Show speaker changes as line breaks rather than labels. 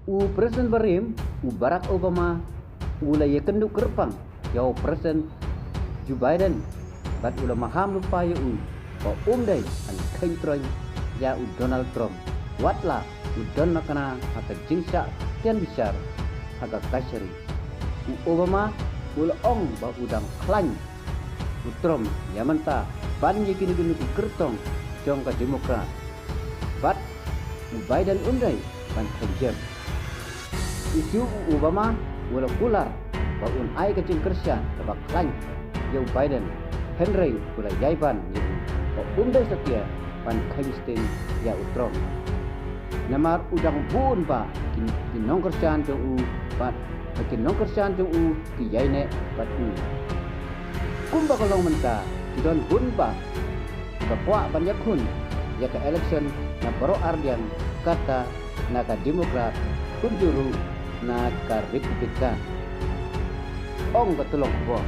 Presiden Barim, Barack Obama, ulai kenduk kerpang, jauh Presiden Joe Biden, bat ulama ham lupa dai an kaintroy ya Donald Trump, watla don makana haka jingsa tian besar haka kasari. Obama ong ba udang klan, Trump yamanta ban yekini gunu kertong jong ka Demokrat, bat Biden undai ban kerja. Isu Obama wala kular ba ai kacing kersian ba klan Joe Biden Henry wala jaiban ba undai setia ban Einstein ya Trump. Namar udang bun ba kinong kersian jong bat kinong kersian jong ki yaine bat kumba kolong menta don bun ba kapwa banyak kun ya ke election na baro ardian kata na ka Demokrat kunjuru na ka Republikan ong katulong bo